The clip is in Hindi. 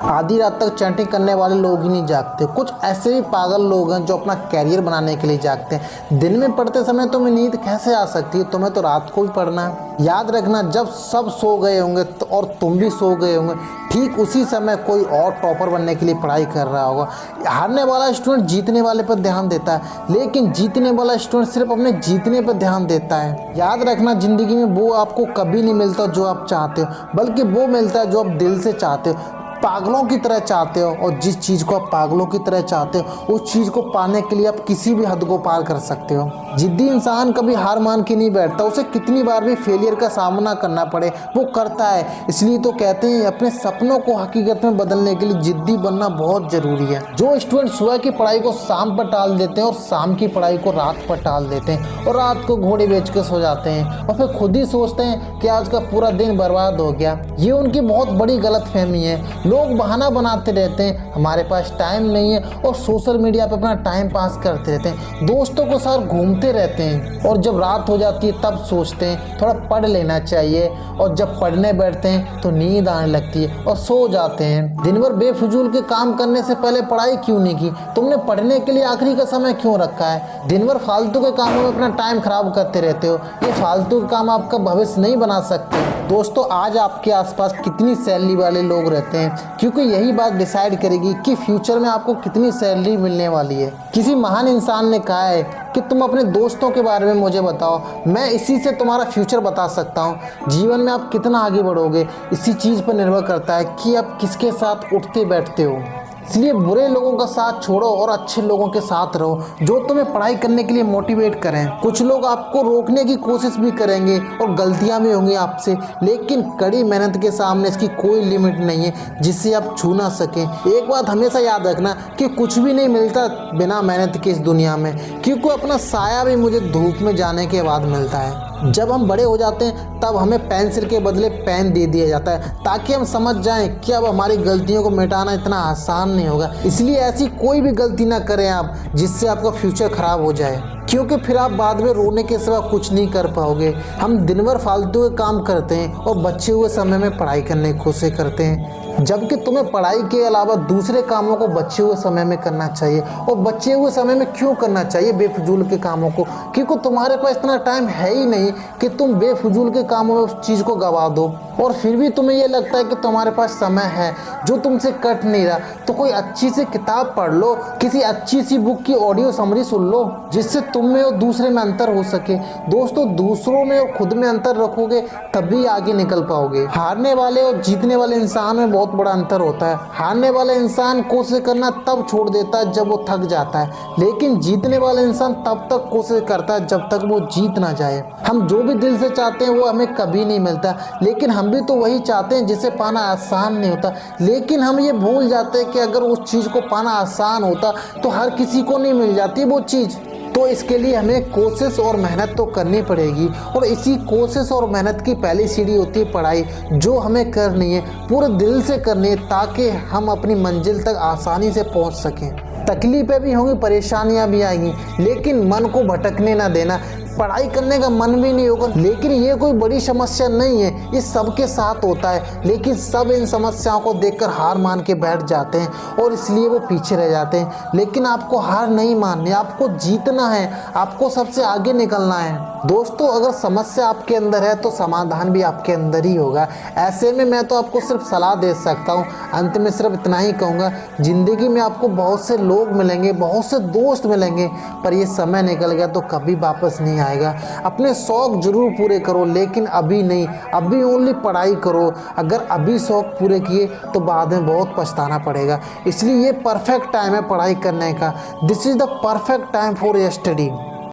आधी रात तक चैटिंग करने वाले लोग ही नहीं जागते। कुछ ऐसे भी पागल लोग हैं जो अपना कैरियर बनाने के लिए जागते हैं। दिन में पढ़ते समय तुम्हें नींद कैसे आ सकती है? तुम्हें तो रात को भी पढ़ना है। याद रखना, जब सब सो गए होंगे और तुम भी सो गए होंगे, ठीक उसी समय कोई और टॉपर बनने के लिए पढ़ाई कर रहा होगा। हारने वाला स्टूडेंट जीतने वाले पर ध्यान देता है, लेकिन जीतने वाला स्टूडेंट सिर्फ अपने जीतने पर ध्यान देता है। याद रखना, जिंदगी में वो आपको कभी नहीं मिलता जो आप चाहते हो, बल्कि वो मिलता है जो आप दिल से चाहते हो, पागलों की तरह चाहते हो। और जिस चीज़ को आप पागलों की तरह चाहते हो, उस चीज़ को पाने के लिए आप किसी भी हद को पार कर सकते हो। जिद्दी इंसान कभी हार मान के नहीं बैठता, उसे कितनी बार भी फेलियर का सामना करना पड़े वो करता है। इसलिए तो कहते हैं अपने सपनों को हकीकत में बदलने के लिए जिद्दी बनना बहुत ज़रूरी है। जो स्टूडेंट सुबह की पढ़ाई को शाम पर टाल देते हैं और शाम की पढ़ाई को रात पर टाल देते हैं और रात को घोड़े बेच के सो जाते हैं और फिर खुद ही सोचते हैं कि आज का पूरा दिन बर्बाद हो गया, ये उनकी बहुत बड़ी गलतफहमी है। लोग बहाना बनाते रहते हैं, हमारे पास टाइम नहीं है, और सोशल मीडिया पे अपना टाइम पास करते रहते हैं, दोस्तों को साथ घूमते रहते हैं, और जब रात हो जाती है तब सोचते हैं थोड़ा पढ़ लेना चाहिए, और जब पढ़ने बैठते हैं तो नींद आने लगती है और सो जाते हैं। दिन भर बेफिजूल के काम करने से पहले पढ़ाई क्यों नहीं की? तुमने पढ़ने के लिए आखिरी का समय क्यों रखा है? दिन भर फालतू के कामों में अपना टाइम खराब करते रहते हो। ये फालतू के काम आपका भविष्य नहीं बना सकते। दोस्तों, आज आपके आसपास कितनी सैलरी वाले लोग रहते हैं, क्योंकि यही बात डिसाइड करेगी कि फ्यूचर में आपको कितनी सैलरी मिलने वाली है। किसी महान इंसान ने कहा है कि तुम अपने दोस्तों के बारे में मुझे बताओ, मैं इसी से तुम्हारा फ्यूचर बता सकता हूँ। जीवन में आप कितना आगे बढ़ोगे इसी चीज़ पर निर्भर करता है कि आप किसके साथ उठते बैठते हो। इसलिए बुरे लोगों का साथ छोड़ो और अच्छे लोगों के साथ रहो जो तुम्हें पढ़ाई करने के लिए मोटिवेट करें। कुछ लोग आपको रोकने की कोशिश भी करेंगे और गलतियां भी होंगी आपसे, लेकिन कड़ी मेहनत के सामने इसकी कोई लिमिट नहीं है जिससे आप छू ना सकें। एक बात हमेशा याद रखना कि कुछ भी नहीं मिलता बिना मेहनत के इस दुनिया में, क्योंकि अपना साया भी मुझे धूप में जाने के बाद मिलता है। जब हम बड़े हो जाते हैं तब हमें पेंसिल के बदले पेन दे दिया जाता है, ताकि हम समझ जाएं कि अब हमारी गलतियों को मिटाना इतना आसान नहीं होगा। इसलिए ऐसी कोई भी गलती ना करें आप जिससे आपका फ्यूचर खराब हो जाए, क्योंकि फिर आप बाद में रोने के सिवा कुछ नहीं कर पाओगे। हम दिन भर फालतू के काम करते हैं और बचे हुए समय में पढ़ाई करने की कोशिश करते हैं, जबकि तुम्हें पढ़ाई के अलावा दूसरे कामों को बचे हुए समय में करना चाहिए। और बचे हुए समय में क्यों करना चाहिए बेफिजूल के कामों को? क्योंकि तुम्हारे पास इतना टाइम है ही नहीं कि तुम बेफिजूल के कामों में उस चीज़ को गवा दो। और फिर भी तुम्हें ये लगता है कि तुम्हारे पास समय है जो तुमसे कट नहीं रहा, तो कोई अच्छी सी किताब पढ़ लो, किसी अच्छी सी बुक की ऑडियो समरी सुन लो, जिससे तुम में और दूसरे में अंतर हो सके। दोस्तों, दूसरों में और खुद में अंतर रखोगे तभी आगे निकल पाओगे। हारने वाले और जीतने वाले इंसान में बहुत बड़ा अंतर होता है। हारने वाला इंसान कोशिश करना तब छोड़ देता है जब वो थक जाता है, लेकिन जीतने वाला इंसान तब तक कोशिश करता है जब तक वो जीत ना जाए। हम जो भी दिल से चाहते हैं वो हमें कभी नहीं मिलता, लेकिन हम भी तो वही चाहते हैं जिसे पाना आसान नहीं होता। लेकिन हम ये भूल जाते हैं कि अगर उस चीज़ को पाना आसान होता तो हर किसी को नहीं मिल जाती वो चीज़। तो इसके लिए हमें कोशिश और मेहनत तो करनी पड़ेगी, और इसी कोशिश और मेहनत की पहली सीढ़ी होती है पढ़ाई, जो हमें करनी है, पूरे दिल से करनी है, ताकि हम अपनी मंजिल तक आसानी से पहुंच सकें। तकलीफें भी होंगी, परेशानियां भी आएंगी, लेकिन मन को भटकने ना देना। पढ़ाई करने का मन भी नहीं होगा, लेकिन ये कोई बड़ी समस्या नहीं है, ये सबके साथ होता है। लेकिन सब इन समस्याओं को देखकर हार मान के बैठ जाते हैं और इसलिए वो पीछे रह जाते हैं। लेकिन आपको हार नहीं माननी, आपको जीतना है, आपको सबसे आगे निकलना है। दोस्तों, अगर समस्या आपके अंदर है तो समाधान भी आपके अंदर ही होगा। ऐसे में मैं तो आपको सिर्फ सलाह दे सकता हूँ। अंत में सिर्फ इतना ही कहूँगा, ज़िंदगी में आपको बहुत से लोग मिलेंगे, बहुत से दोस्त मिलेंगे, पर ये समय निकल गया तो कभी वापस नहीं आएगा। अपने शौक जरूर पूरे करो, लेकिन अभी नहीं, अभी ओनली पढ़ाई करो। अगर अभी शौक पूरे किए तो बाद में बहुत पछताना पड़ेगा। इसलिए ये परफेक्ट टाइम है पढ़ाई करने का। This is the perfect time for your study.